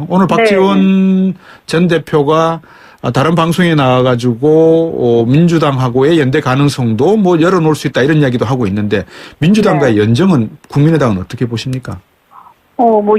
오늘 박지원 전 대표가 다른 방송에 나와가지고 민주당하고의 연대 가능성도 뭐 열어놓을 수 있다 이런 이야기도 하고 있는데 민주당과의 연정은 국민의당은 어떻게 보십니까? 뭐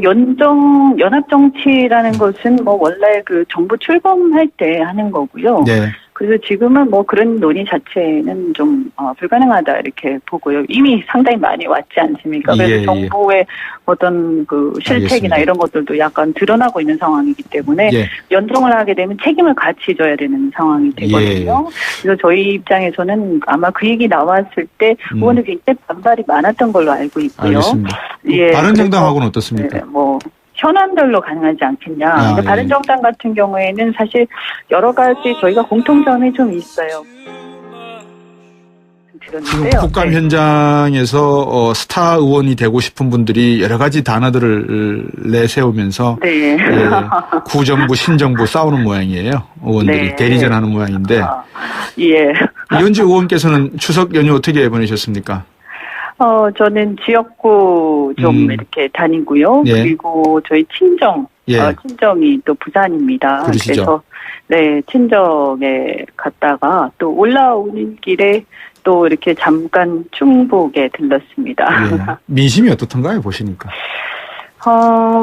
연합정치라는 것은 뭐 원래 그 정부 출범할 때 하는 거고요. 네. 그래서 지금은 뭐 그런 논의 자체는 좀 불가능하다 이렇게 보고요. 이미 상당히 많이 왔지 않습니까? 그래서 정부의 어떤 그 실책이나 이런 것들도 약간 드러나고 있는 상황이기 때문에 연정을 하게 되면 책임을 같이 져야 되는 상황이 되거든요. 그래서 저희 입장에서는 아마 그 얘기 나왔을 때 의원들 굉장히 반발이 많았던 걸로 알고 있고요. 알겠습니다. 바른정당하고는 어떻습니까? 네, 현안별로 가능하지 않겠냐. 바른정당 같은 경우에는 사실 여러 가지 저희가 공통점이 좀 있어요. 지금 국감 현장에서 스타 의원이 되고 싶은 분들이 여러 가지 단어들을 내세우면서 구정부, 신정부 싸우는 모양이에요. 의원들이 대리전하는 모양인데 이현주 의원께서는 추석 연휴 어떻게 보내셨습니까? 저는 지역구 좀 이렇게 다니고요. 그리고 저희 친정이 또 부산입니다. 그러시죠? 그래서 친정에 갔다가 또 올라오는 길에 또 이렇게 잠깐 충북에 들렀습니다. 민심이 어떻던가요, 보시니까?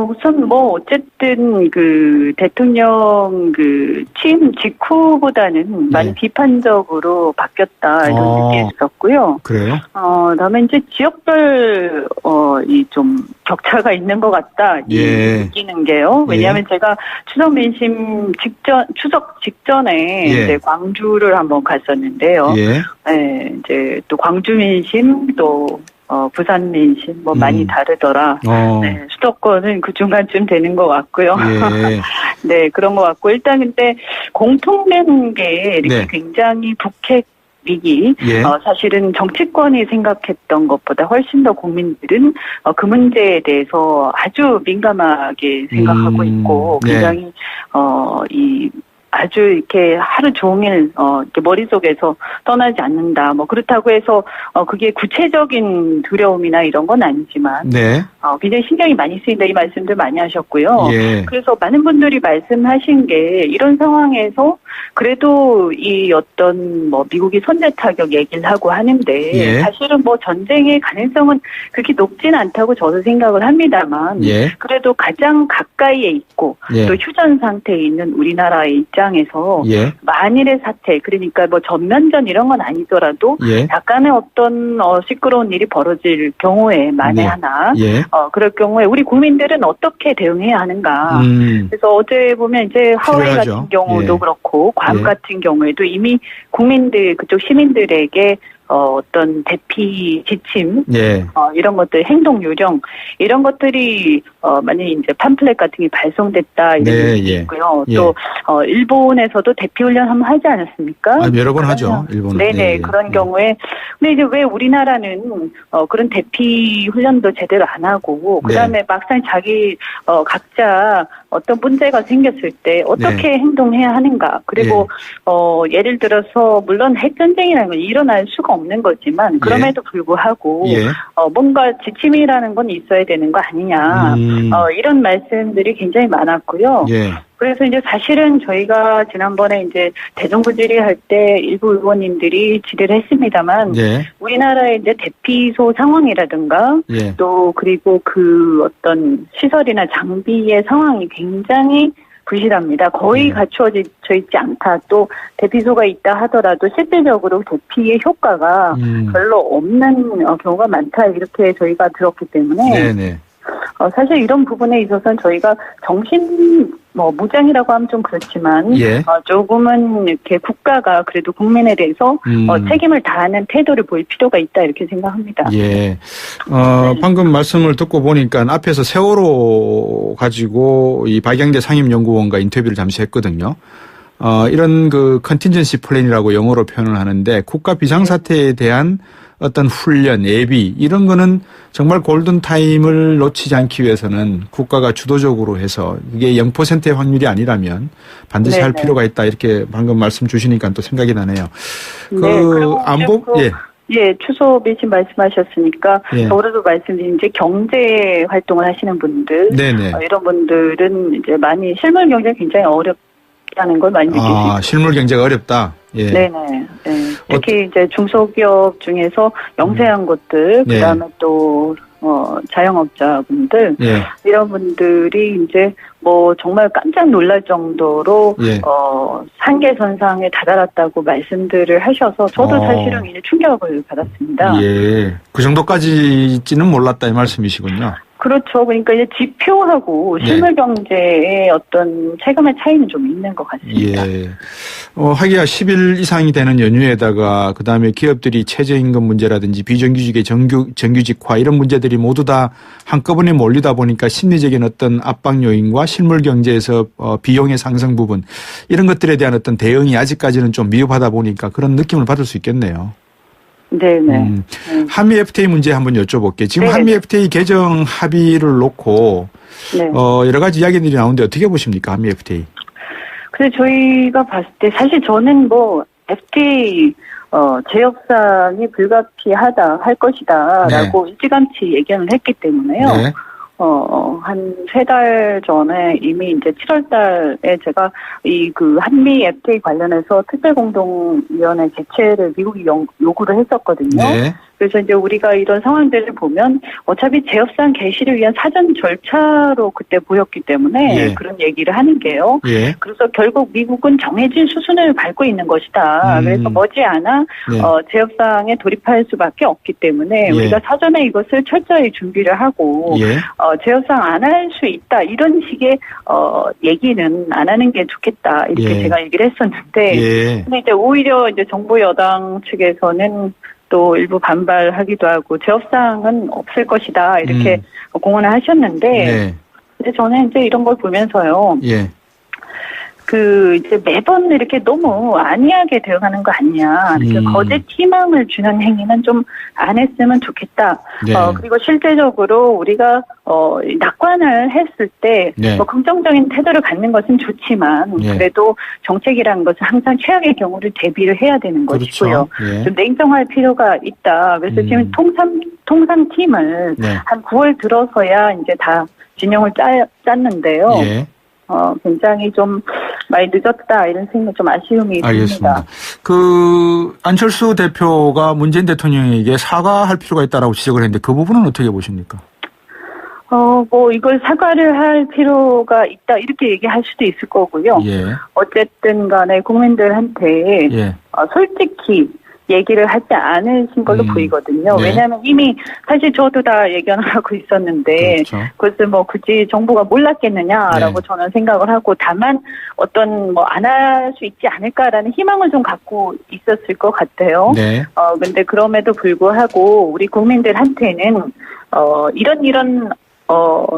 우선 어쨌든 그 대통령 그 취임 직후보다는 많이 비판적으로 바뀌었다 이런 느낌이 있었고요. 그래요? 그다음에 이제 지역별 이 좀 격차가 있는 것 같다 느끼는 게요. 왜냐하면 제가 추석 직전에 이제 광주를 한번 갔었는데요. 이제 또 광주 민심 또 부산 민심 많이 다르더라. 수도권은 그 중간쯤 되는 것 같고요. 네, 그런 것 같고 일단 근데 공통된 게 이렇게 굉장히 북핵 위기, 사실은 정치권이 생각했던 것보다 훨씬 더 국민들은 그 문제에 대해서 아주 민감하게 생각하고 있고 굉장히 아주 이렇게 하루 종일 이렇게 머릿속에서 떠나지 않는다. 그렇다고 해서 그게 구체적인 두려움이나 이런 건 아니지만 굉장히 신경이 많이 쓰인다 이 말씀들 많이 하셨고요. 그래서 많은 분들이 말씀하신 게 이런 상황에서 그래도 이 어떤 미국이 선제 타격 얘기를 하고 하는데 사실은 전쟁의 가능성은 그렇게 높진 않다고 저도 생각을 합니다만 그래도 가장 가까이에 있고 또 휴전 상태에 있는 우리나라의 입장에서 만일의 사태 그러니까 전면전 이런 건 아니더라도 약간의 어떤 시끄러운 일이 벌어질 경우에 만에 하나 그럴 경우에 우리 국민들은 어떻게 대응해야 하는가. 그래서 어제 보면 이제 하와이 같은 경우도 그렇고 괌 같은 경우에도 이미 국민들 그쪽 시민들에게 어떤 대피 지침, 이런 것들, 행동 요령, 이런 것들이, 만약에 이제 팜플렛 같은 게 발송됐다, 이런 얘기 있고요. 또, 일본에서도 대피 훈련 한번 하지 않았습니까? 여러 번 하죠, 일본은. 네네, 그런 경우에. 근데 이제 왜 우리나라는, 그런 대피 훈련도 제대로 안 하고, 그 다음에 막상 각자 어떤 문제가 생겼을 때 어떻게 행동해야 하는가. 그리고, 예를 들어서, 물론 핵전쟁이라는 건 일어날 수가 없는 거지만 그럼에도 불구하고 뭔가 지침이라는 건 있어야 되는 거 아니냐 이런 말씀들이 굉장히 많았고요. 그래서 이제 사실은 저희가 지난번에 이제 대정부 질의할 때 일부 의원님들이 질의를 했습니다만 우리나라의 이제 대피소 상황이라든가 또 그리고 그 어떤 시설이나 장비의 상황이 굉장히 부실합니다. 거의 갖추어져 있지 않다. 또 대피소가 있다 하더라도 실질적으로 대피의 효과가 별로 없는 경우가 많다. 이렇게 저희가 들었기 때문에 사실 이런 부분에 있어서는 저희가 무장이라고 하면 좀 그렇지만 조금은 이렇게 국가가 그래도 국민에 대해서 책임을 다하는 태도를 보일 필요가 있다 이렇게 생각합니다. 방금 말씀을 듣고 보니까 앞에서 세월호 가지고 이 박양대 상임연구원과 인터뷰를 잠시 했거든요. 이런 그 컨틴전시 플랜이라고 영어로 표현을 하는데 국가 비상사태에 대한 어떤 훈련, 예비 이런 거는 정말 골든타임을 놓치지 않기 위해서는 국가가 주도적으로 해서 이게 0%의 확률이 아니라면 반드시 할 필요가 있다 이렇게 방금 말씀 주시니까 또 생각이 나네요. 그리고 안보 예, 추소 배신 말씀하셨으니까 예. 더불어서 말씀드린 이제 경제 활동을 하시는 분들, 네네. 이런 분들은 이제 많이 실물 경제가 굉장히 어렵다는 걸 많이 느낄 수 있어요. 실물 경제가 어렵다. 예. 네네. 네. 특히 이제 중소기업 중에서 영세한 곳들, 네. 그다음에 또 자영업자분들, 예. 이런 분들이 이제 뭐 정말 깜짝 놀랄 정도로 예. 한계선상에 다다랐다고 말씀들을 하셔서 저도 사실은 이제 충격을 받았습니다. 예. 그 정도까지는 몰랐다 이 말씀이시군요. 그렇죠. 그러니까 이제 지표하고 실물 경제의 어떤 체감의 차이는 좀 있는 것 같습니다. 예. 하기야 10일 이상이 되는 연휴에다가 그다음에 기업들이 최저임금 문제라든지 비정규직의 정규직화 이런 문제들이 모두 다 한꺼번에 몰리다 보니까 심리적인 어떤 압박 요인과 실물 경제에서 비용의 상승 부분 이런 것들에 대한 어떤 대응이 아직까지는 좀 미흡하다 보니까 그런 느낌을 받을 수 있겠네요. 네네. 한미 FTA 문제 한번 여쭤볼게요. 지금 한미 FTA 개정 합의를 놓고 여러 가지 이야기들이 나오는데 어떻게 보십니까? 한미 FTA. 그래서 저희가 봤을 때 사실 저는 뭐 FTA 재협상이 불가피하다 할 것이다라고 일찌감치 예견을 했기 때문에요. 네. 한 3달 전에 이미 이제 7월 달에 제가 그 한미 FTA 관련해서 특별공동위원회 개최를 미국이 요구를 했었거든요. 네. 그래서 이제 우리가 이런 상황들을 보면 어차피 재협상 개시를 위한 사전 절차로 그때 보였기 때문에 그런 얘기를 하는 게요. 그래서 결국 미국은 정해진 수순을 밟고 있는 것이다. 그래서 머지않아 재협상에 돌입할 수밖에 없기 때문에 우리가 사전에 이것을 철저히 준비를 하고 재협상 안 할 수 있다. 이런 식의 얘기는 안 하는 게 좋겠다. 이렇게 제가 얘기를 했었는데 근데 이제 오히려 이제 정부 여당 측에서는 또 일부 반발하기도 하고 재협상은 없을 것이다 이렇게 공언을 하셨는데 근데 저는 이제 이런 걸 보면서요. 이제 매번 이렇게 너무 안이하게 대응하는 거 아니냐. 이렇게 거짓 희망을 주는 행위는 좀 안 했으면 좋겠다. 그리고 실제적으로 우리가, 낙관을 했을 때, 뭐 긍정적인 태도를 갖는 것은 좋지만, 그래도 정책이라는 것은 항상 최악의 경우를 대비를 해야 되는 것이고요. 좀 냉정할 필요가 있다. 그래서 지금 통상팀을 한 9월 들어서야 이제 다 진영을 짰는데요. 굉장히 좀 많이 늦었다 이런 생각 좀 아쉬움이 듭니다. 안철수 대표가 문재인 대통령에게 사과할 필요가 있다라고 지적을 했는데 그 부분은 어떻게 보십니까? 뭐 이걸 사과를 할 필요가 있다 이렇게 얘기할 수도 있을 거고요. 어쨌든 간에 국민들한테 솔직히 얘기를 하지 않으신 걸로 보이거든요. 왜냐하면 이미 사실 저도 다 예견을 하고 있었는데 그것을 뭐 굳이 정부가 몰랐겠느냐라고 저는 생각을 하고 다만 어떤 뭐 안 할 수 있지 않을까라는 희망을 좀 갖고 있었을 것 같아요. 근데 그럼에도 불구하고 우리 국민들한테는 이런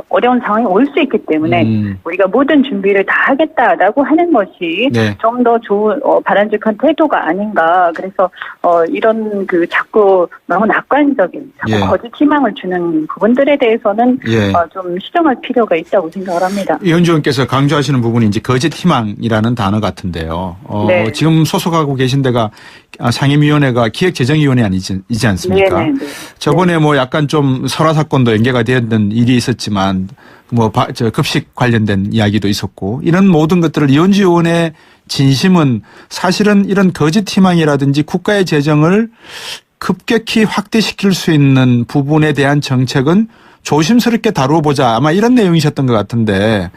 어려운 상황이 올 수 있기 때문에 우리가 모든 준비를 다 하겠다라고 하는 것이 좀 더 좋은 바람직한 태도가 아닌가. 그래서 이런 자꾸 너무 낙관적인 자꾸 거짓 희망을 주는 부분들에 대해서는 좀 시정할 필요가 있다고 생각을 합니다. 이현주 의원께서 강조하시는 부분이 이제 거짓 희망이라는 단어 같은데요. 지금 소속하고 계신 데가 상임위원회가 기획재정위원회 아니지 않습니까? 저번에 뭐 약간 좀 설화 사건도 연계가 되었던 일이 있었지만 뭐 급식 관련된 이야기도 있었고 이런 모든 것들을 이현주 의원의 진심은 사실은 이런 거짓 희망이라든지 국가의 재정을 급격히 확대시킬 수 있는 부분에 대한 정책은 조심스럽게 다루어보자 아마 이런 내용이셨던 것 같은데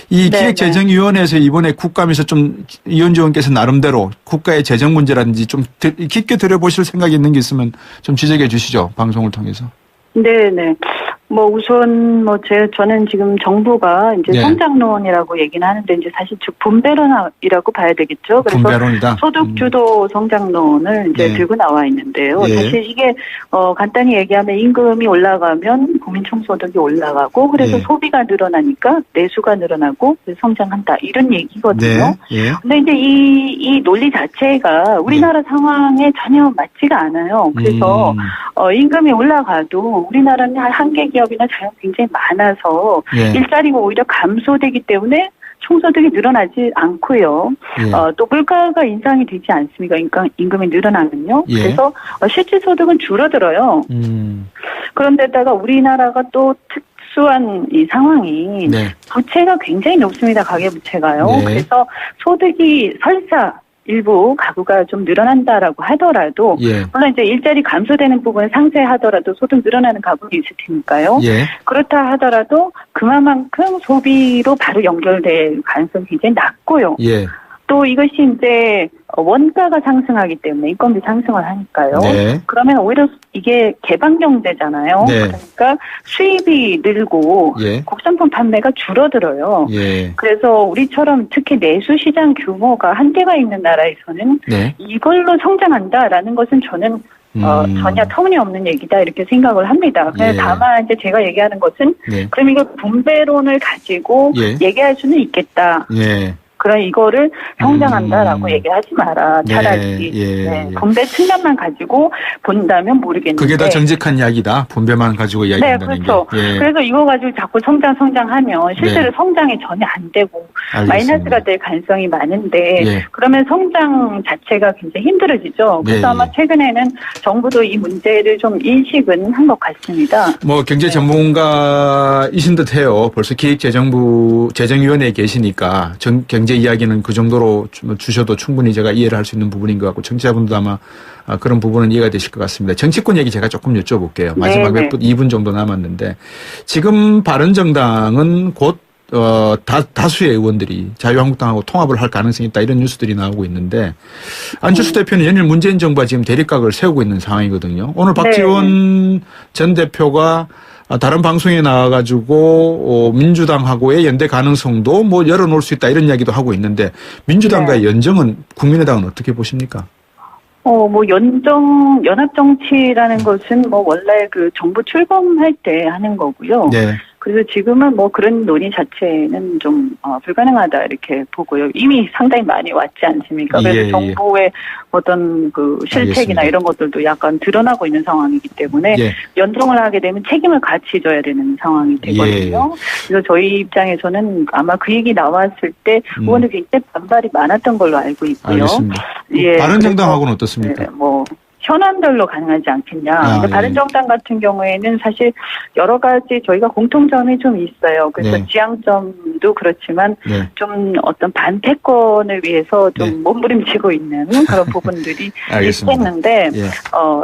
이 기획재정위원회에서 이번에 국감에서 좀 이현주 의원께서 나름대로 국가의 재정 문제라든지 좀 깊게 들여보실 생각이 있는 게 있으면 좀 지적해 주시죠. 방송을 통해서. 네네. 뭐 우선 저는 지금 정부가 이제 성장론이라고 얘기는 하는데 이제 사실 즉 분배론이라고 봐야 되겠죠. 그래서 분배론이다. 소득 주도 성장론을 이제 들고 나와 있는데요. 사실 이게 간단히 얘기하면 임금이 올라가면 국민 총소득이 올라가고 그래서 소비가 늘어나니까 내수가 늘어나고 성장한다 이런 얘기거든요. 근데 이제 이 논리 자체가 우리나라 상황에 전혀 맞지가 않아요. 그래서 임금이 올라가도 우리나라는 한계 기업이나 자영 굉장히 많아서 일자리가 오히려 감소되기 때문에 총소득이 늘어나지 않고요. 예. 또 물가가 인상이 되지 않습니까? 임금이 늘어나면요. 예. 그래서 실질 소득은 줄어들어요. 그런데다가 우리나라가 또 특수한 이 상황이 네. 부채가 굉장히 높습니다. 가계부채가요. 네. 그래서 소득이 설사 일부 가구가 좀 늘어난다라고 하더라도 예. 물론 이제 일자리 감소되는 부분을 상쇄하더라도 소득 늘어나는 가구는 있을 테니까요. 예. 그렇다 하더라도 그만큼 소비로 바로 연결될 가능성이 굉장히 낮고요. 예. 또 이것이 이제 원가가 상승하기 때문에 인건비 상승을 하니까요. 네. 그러면 오히려 이게 개방 경제잖아요. 네. 그러니까 수입이 늘고 예. 국산품 판매가 줄어들어요. 예. 그래서 우리처럼 특히 내수 시장 규모가 한계가 있는 나라에서는 네. 이걸로 성장한다라는 것은 저는 전혀 터무니없는 얘기다 이렇게 생각을 합니다. 그래서 예. 다만 이제 제가 얘기하는 것은 네. 그럼 이거 분배론을 가지고 예. 얘기할 수는 있겠다. 예. 그럼 이거를 성장한다라고 얘기하지 마라. 차라리 예. 네, 분배 측면만 가지고 본다면 모르겠는데. 그게 더 정직한 이야기다. 분배만 가지고 이야기한다는 네, 그렇죠. 게. 예. 그래서 이거 가지고 자꾸 성장하면 실제로 네. 성장이 전혀 안 되고 알겠습니다. 마이너스가 될 가능성이 많은데 예. 그러면 성장 자체가 굉장히 힘들어지죠. 그래서 네, 아마 예. 최근에는 정부도 이 문제를 좀 인식은 한 것 같습니다. 뭐 경제 전문가이신 듯해요. 벌써 기획재정부 재정위원회에 계시니까 경제 이야기는 그 정도로 주셔도 충분히 제가 이해를 할 수 있는 부분인 것 같고 청취자분도 아마 그런 부분은 이해가 되실 것 같습니다. 정치권 얘기 제가 조금 여쭤볼게요. 마지막 네, 몇 분, 2분 정도 남았는데 지금 바른정당은 곧 다수의 의원들이 자유한국당하고 통합을 할 가능성이 있다 이런 뉴스들이 나오고 있는데 안철수 대표는 연일 문재인 정부와 지금 대립각을 세우고 있는 상황이거든요. 오늘 박지원 전 대표가 다른 방송에 나와가지고 민주당하고의 연대 가능성도 뭐 열어놓을 수 있다 이런 이야기도 하고 있는데 민주당과의 연정은 국민의당은 어떻게 보십니까? 뭐 연합정치라는 것은 뭐 원래 그 정부 출범할 때 하는 거고요. 네. 그래서 지금은 뭐 그런 논의 자체는 좀 불가능하다 이렇게 보고요. 이미 상당히 많이 왔지 않습니까? 그래서 예, 정부의 어떤 그 실책이나 알겠습니다. 이런 것들도 약간 드러나고 있는 상황이기 때문에 예. 연정을 하게 되면 책임을 같이 져야 되는 상황이 되거든요. 그래서 저희 입장에서는 아마 그 얘기 나왔을 때 의원들 굉장히 반발이 많았던 걸로 알고 있고요. 알겠습니다. 예, 바른정당하고는 어떻습니까? 네, 뭐 현안별로 가능하지 않겠냐. 근데 예. 바른정당 같은 경우에는 사실 여러 가지 저희가 공통점이 좀 있어요. 그래서 네. 지향점도 그렇지만 네. 좀 어떤 반패권을 위해서 좀 네. 몸부림치고 있는 그런 부분들이 알겠습니다. 있겠는데 예.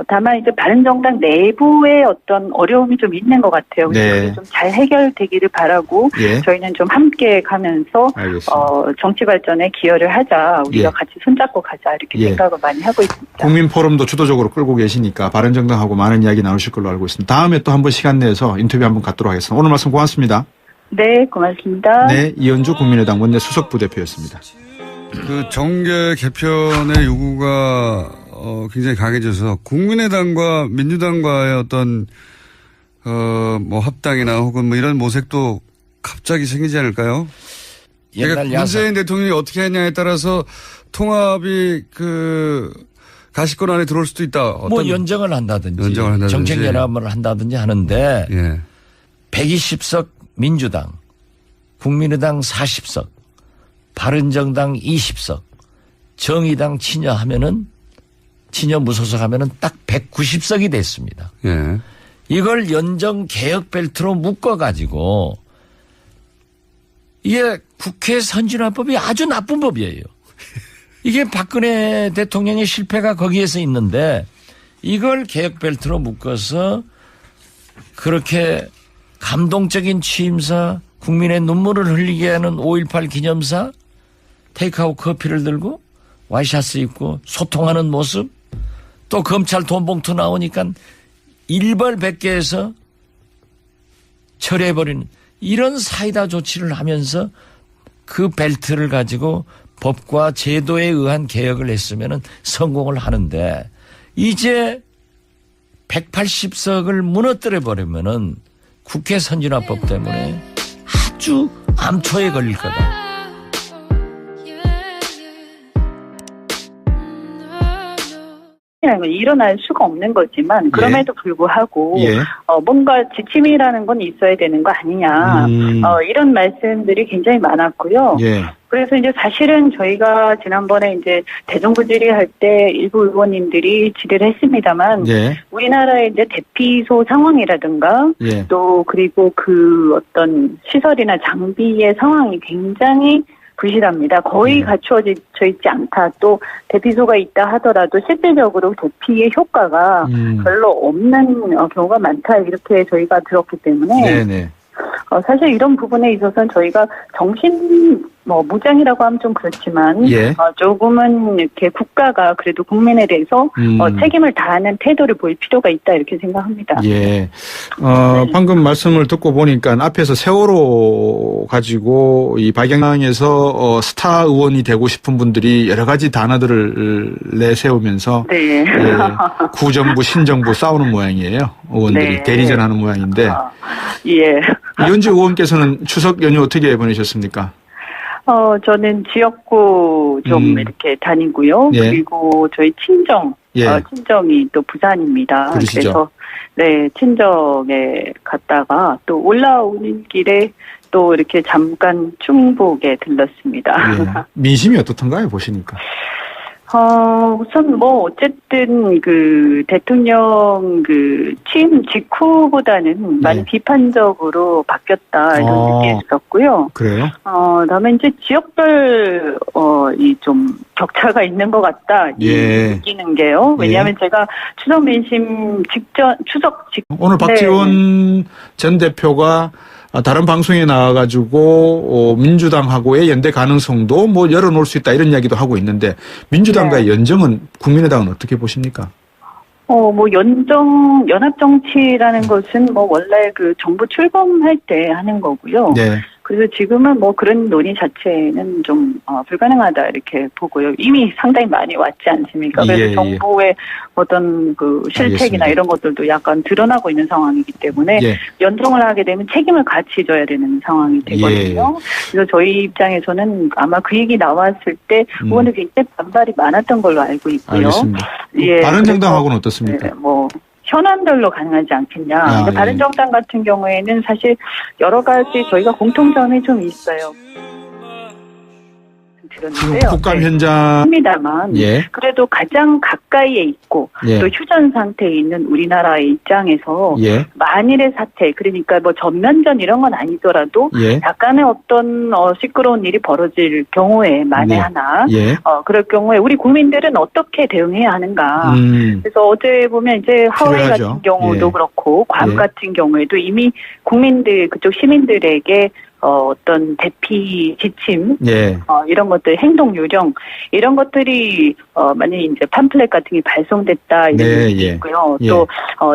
다만 이제 바른정당 내부에 어떤 어려움이 좀 있는 것 같아요. 네. 그래서 좀 잘 해결되기를 바라고 예. 저희는 좀 함께 가면서 알겠습니다. 정치 발전에 기여를 하자. 우리가 예. 같이 손잡고 가자 이렇게 예. 생각을 많이 하고 있습니다. 국민포럼도 주도적으로 끌고 계시니까 바른정당하고 많은 이야기 나누실 걸로 알고 있습니다. 다음에 또 한번 시간 내서 인터뷰 한번 갖도록 하겠습니다. 오늘 말씀 고맙습니다. 네, 고맙습니다. 네, 이현주 국민의당 원내 수석 부대표였습니다. 그 정계 개편의 요구가 굉장히 강해져서 국민의당과 민주당과의 어떤 뭐 합당이나 혹은 뭐 이런 모색도 갑자기 생기지 않을까요? 그러니까 문재인 대통령이 어떻게 하냐에 따라서 통합이 가시권 안에 들어올 수도 있다. 뭐 연정을 한다든지 정책 연합을 한다든지 하는데 예. 120석 민주당, 국민의당 40석, 바른정당 20석, 정의당 친여 무소속 하면은 딱 190석이 됐습니다. 예. 이걸 연정 개혁 벨트로 묶어가지고 이게 국회 선진화법이 아주 나쁜 법이에요. 이게 박근혜 대통령의 실패가 거기에서 있는데 이걸 개혁 벨트로 묶어서 그렇게 감동적인 취임사, 국민의 눈물을 흘리게 하는 5.18 기념사, 테이크아웃 커피를 들고 와이셔츠 입고 소통하는 모습, 또 검찰 돈봉투 나오니까 일벌백계해서 철회해버리는 이런 사이다 조치를 하면서 그 벨트를 가지고 법과 제도에 의한 개혁을 했으면 성공을 하는데 이제 180석을 무너뜨려 버리면은 국회 선진화법 때문에 아주 암초에 걸릴 거다. 이라는 건 일어날 수가 없는 거지만 그럼에도 불구하고 예. 뭔가 지침이라는 건 있어야 되는 거 아니냐 이런 말씀들이 굉장히 많았고요. 예. 그래서 이제 사실은 저희가 지난번에 이제 대정부 질의할 때 일부 의원님들이 질의를 했습니다만 예. 우리나라의 이제 대피소 상황이라든가 예. 또 그리고 그 어떤 시설이나 장비의 상황이 굉장히 부실합니다. 거의 갖추어져 있지 않다. 또 대피소가 있다 하더라도 실질적으로 대피의 효과가 별로 없는 경우가 많다. 이렇게 저희가 들었기 때문에 네네. 사실 이런 부분에 있어서는 저희가 정신 무장이라고 하면 좀 그렇지만 예. 조금은 이렇게 국가가 그래도 국민에 대해서 책임을 다하는 태도를 보일 필요가 있다 이렇게 생각합니다. 예. 방금 말씀을 듣고 보니까 앞에서 세월호 가지고 이 박영항에서 스타 의원이 되고 싶은 분들이 여러 가지 단어들을 내세우면서 네. 예, 구정부 신정부 싸우는 모양이에요. 의원들이 네. 대리전하는 모양인데 예. 이현주 의원께서는 추석 연휴 어떻게 보내셨습니까? 저는 지역구 좀 이렇게 다니고요. 예. 그리고 저희 친정, 예. 친정이 또 부산입니다. 그러시죠? 그래서 네, 친정에 갔다가 또 올라오는 길에 또 이렇게 잠깐 충북에 들렀습니다. 예. 민심이 어떻던가요, 보시니까? 우선 어쨌든 그 대통령 그 취임 직후보다는 많이 비판적으로 바뀌었다 이런 느낌이 있었고요. 그래요? 다음에 이제 지역별 이 좀 격차가 있는 것 같다 느끼는 게요. 왜냐하면 제가 추석 민심 추석 직 오늘 박지원 전 대표가 다른 방송에 나와가지고 민주당하고의 연대 가능성도 열어놓을 수 있다 이런 이야기도 하고 있는데 민주당과의 연정은 국민의당은 어떻게 보십니까? 연합정치라는 것은 원래 그 정부 출범할 때 하는 거고요. 네. 그래서 지금은 그런 논의 자체는 좀 불가능하다 이렇게 보고요. 이미 상당히 많이 왔지 않습니까? 그래서 정부의 어떤 그 실책이나 이런 것들도 약간 드러나고 있는 상황이기 때문에 연정을 하게 되면 책임을 같이 져야 되는 상황이 되거든요. 그래서 저희 입장에서는 아마 그 얘기 나왔을 때 의원들 굉장히 반발이 많았던 걸로 알고 있고요. 알겠습니다. 예, 바른정당하고는 어떻습니까? 네, 현안별로 가능하지 않겠냐. 바른정당 같은 경우에는 사실 여러 가지 저희가 공통점이 좀 있어요. 들었는데요. 국감 현장 입니다만 그래도 가장 가까이에 있고 또 휴전 상태에 있는 우리나라의 입장에서 만일의 사태 그러니까 전면전 이런 건 아니더라도 약간의 어떤 시끄러운 일이 벌어질 경우에 만에 하나 그럴 경우에 우리 국민들은 어떻게 대응해야 하는가. 그래서 어제 보면 이제 하와이 같은 경우도 그렇고 괌 같은 경우에도 이미 국민들 그쪽 시민들에게 어떤 대피 지침, 이런 것들, 행동 요령, 이런 것들이, 만약에 이제 팜플렛 같은 게 발송됐다, 이런 얘기 있고요. 또,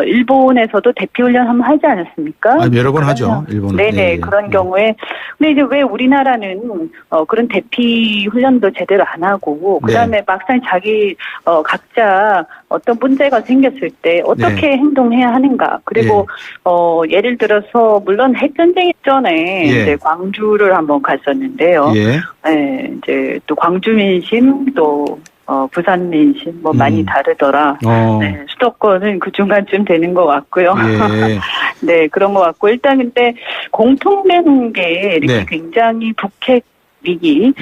일본에서도 대피 훈련 한번 하지 않았습니까? 여러 번 하죠, 일본은. 네네, 그런 경우에. 근데 이제 왜 우리나라는, 그런 대피 훈련도 제대로 안 하고, 그 다음에 막상 자기, 각자 어떤 문제가 생겼을 때 어떻게 행동해야 하는가. 그리고, 예를 들어서, 물론 핵전쟁 전에, 이제 광주를 한번 갔었는데요. 이제 또 광주 민심 또 부산 민심 많이 다르더라. 수도권은 그 중간쯤 되는 것 같고요. 네, 그런 것 같고 일단 근데 공통된 게 이렇게 굉장히 북핵 위기,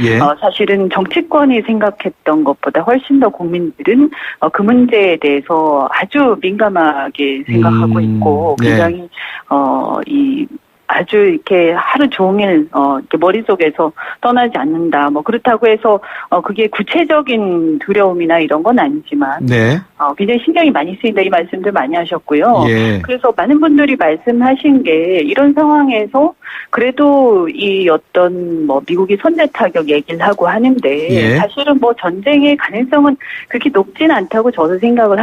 사실은 정치권이 생각했던 것보다 훨씬 더 국민들은 그 문제에 대해서 아주 민감하게 생각하고 있고 굉장히 아주 이렇게 하루 종일 이렇게 머릿속에서 떠나지 않는다. 그렇다고 해서 그게 구체적인 두려움이나 이런 건 아니지만 굉장히 신경이 많이 쓰인다 이 말씀들 많이 하셨고요. 그래서 많은 분들이 말씀하신 게 이런 상황에서 그래도 이 어떤 미국이 선제 타격 얘기를 하고 하는데 사실은 전쟁의 가능성은 그렇게 높진 않다고 저도 생각을 합니다.